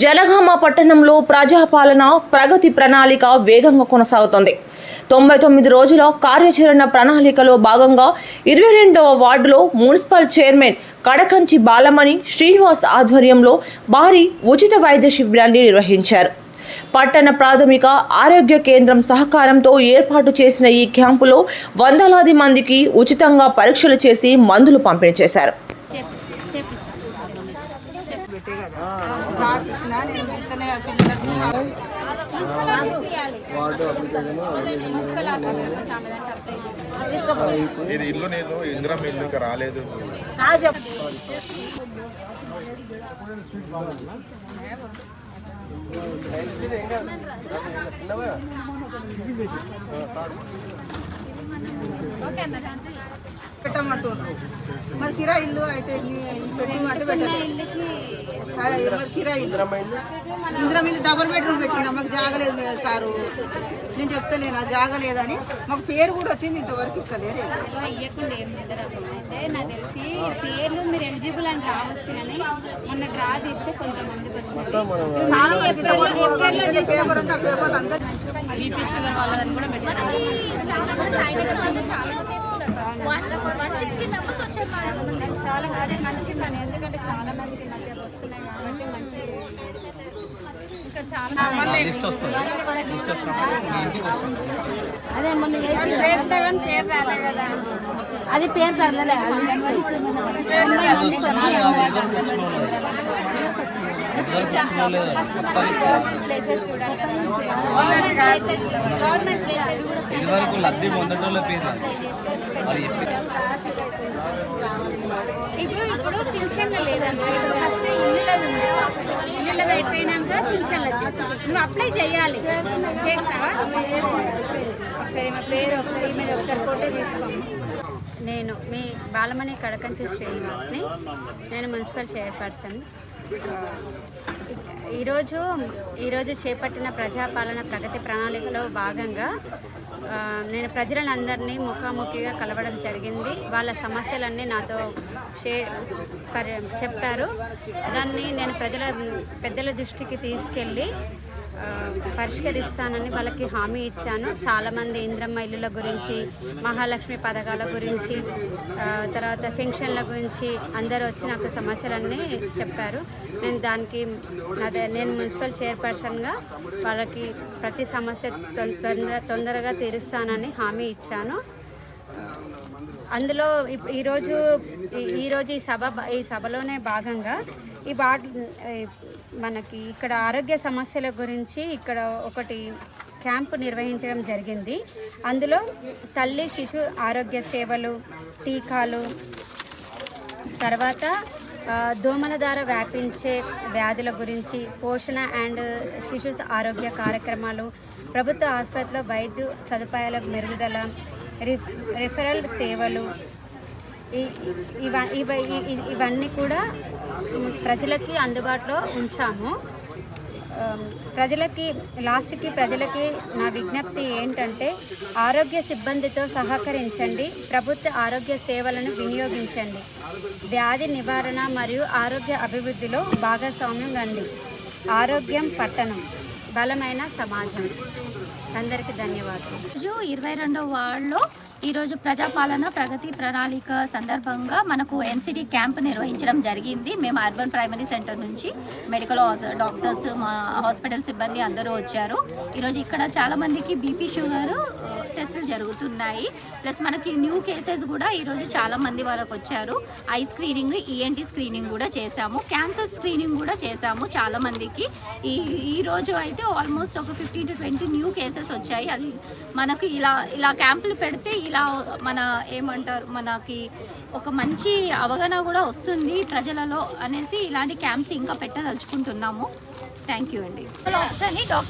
జనగామ పట్టణంలో ప్రజాపాలన ప్రగతి ప్రణాళిక వేగంగా కొనసాగుతోంది. 99 రోజుల కార్యాచరణ ప్రణాళికలో భాగంగా 22వ వార్డులో మున్సిపల్ చైర్మన్ కడకంచి బాలమణి శ్రీనివాస్ ఆధ్వర్యంలో భారీ ఉచిత వైద్య శిబిరాన్ని నిర్వహించారు. పట్టణ ప్రాథమిక ఆరోగ్య కేంద్రం సహకారంతో ఏర్పాటు చేసిన ఈ క్యాంపులో వందలాది మందికి ఉచితంగా పరీక్షలు చేసి మందులు పంపిణీ చేశారు. ఇది ఇల్లు నేను ఇందిరా ఇల్లు ఇంకా రాలేదు. పెట్టమంటారు మరి కిరా ఇల్లు అయితే పెట్టు అంటే పెట్టలేదు. కిరా ఇల్లు ఇందిరా ఇల్లు డబుల్ బెడ్రూమ్ పెట్టినా మాకు జాగలేదు సారు. నేను చెప్తలేను జాగలేదని. మాకు పేరు కూడా వచ్చింది, ఇంతవరకు ఇస్తలేరు. అయితే నాకు తెలిసి పేర్లు మీరు ఎలిజిబుల్ అని రావచ్చు కానీ మొన్న డ్రా తీస్తే కొంతమందికి వచ్చింది. చాలా వరకు పేపర్ ఉంది, ఆ పేపర్లు అందరూ బీపీ షుగర్ వాళ్ళదని కూడా పెట్టారు. చాలా అదే మంచి పని, ఎందుకంటే చాలా మందికి మధ్య వస్తున్నాయి కాబట్టి మంచి. ఇంకా చాలా అదే మొన్న పేరు రాలే కదా, అది పేరు తరలే. ప్లేసెస్ గవర్నమెంట్ ఇప్పుడు ట్యూషన్లో లేదన్నా, ఇప్పుడు ఫస్ట్ ఇల్లులది ఉంది. ఇల్లులది అయిపోయినాక ట్యూషన్లు వచ్చేసి నువ్వు అప్లై చేయాలి. చేసినావా? ఒకసారి మా పేరు ఒకసారి మీద ఒకసారి ఫోటో తీసుకోండి. నేను మీ బాలమణి కడకంచి శ్రీనివాస్ని, నేను మున్సిపల్ చైర్పర్సన్. ఈరోజు చేపట్టిన ప్రజాపాలన ప్రగతి ప్రణాళికలో భాగంగా నేను ప్రజలందరినీ ముఖాముఖిగా కలవడం జరిగింది. వాళ్ళ సమస్యలన్నీ నాతో చెప్పారు. దాన్ని నేను పెద్దల దృష్టికి తీసుకెళ్ళి పరిష్కరిస్తానని వాళ్ళకి హామీ ఇచ్చాను. చాలామంది ఇంద్రమ్మ ఇల్లుల గురించి, మహాలక్ష్మి పథకాల గురించి, తర్వాత పెన్షన్ల గురించి అందరూ వచ్చి నాకు సమస్యలన్నీ చెప్పారు. నేను మున్సిపల్ చైర్పర్సన్గా వాళ్ళకి ప్రతి సమస్య తొందరగా తీరుస్తానని హామీ ఇచ్చాను. అందులో ఈరోజు ఈ సభలోనే భాగంగా మనకి ఇక్కడ ఆరోగ్య సమస్యల గురించి ఇక్కడ ఒకటి క్యాంపు నిర్వహించడం జరిగింది. అందులో తల్లి శిశు ఆరోగ్య సేవలు, టీకాలు, తర్వాత దోమల ద్వారా వ్యాపించే వ్యాధుల గురించి, పోషణ అండ్ శిశు ఆరోగ్య కార్యక్రమాలు, ప్రభుత్వ ఆసుపత్రిలో వైద్య సదుపాయాల మెరుగుదల, రిఫరల్ సేవలు, ఇవన్నీ కూడా ప్రజలకి అందుబాటులో ఉంచాము. ప్రజలకి నా విజ్ఞప్తి ఏంటంటే, ఆరోగ్య సిబ్బందితో సహకరించండి, ప్రభుత్వ ఆరోగ్య సేవలను వినియోగించండి, వ్యాధి నివారణ మరియు ఆరోగ్య అభివృద్ధిలో భాగస్వామ్యం కండి. ఆరోగ్యం పట్టణం, బలమైన సమాజం. అందరికీ ధన్యవాదాలు. 22వ వార్డులో ఈరోజు ప్రజాపాలన ప్రగతి ప్రణాళిక సందర్భంగా మనకు ఎన్సిడి క్యాంప్ నిర్వహించడం జరిగింది. మేము అర్బన్ ప్రైమరీ సెంటర్ నుంచి మెడికల్ డాక్టర్స్, మా హాస్పిటల్ సిబ్బంది అందరూ వచ్చారు. ఈరోజు ఇక్కడ చాలామందికి బీపీ షుగర్ టెస్టులు జరుగుతున్నాయి. ప్లస్ మనకి న్యూ కేసెస్ కూడా ఈరోజు చాలామంది వరకు వచ్చారు. ఐ స్క్రీనింగ్, ఈఎన్టీ స్క్రీనింగ్ కూడా చేశాము. క్యాన్సర్ స్క్రీనింగ్ కూడా చేశాము చాలామందికి. ఈరోజు అయితే ఆల్మోస్ట్ ఒక 15 to 20 న్యూ కేసెస్ వచ్చాయి. అది మనకి ఇలా క్యాంపులు పెడితే మనకి ఒక మంచి అవగాహన కూడా వస్తుంది ప్రజలలో అనేసి ఇలాంటి క్యాంప్స్ ఇంకా పెట్టదలుచుకుంటున్నాము. థ్యాంక్ యూ అండి. డాక్టర్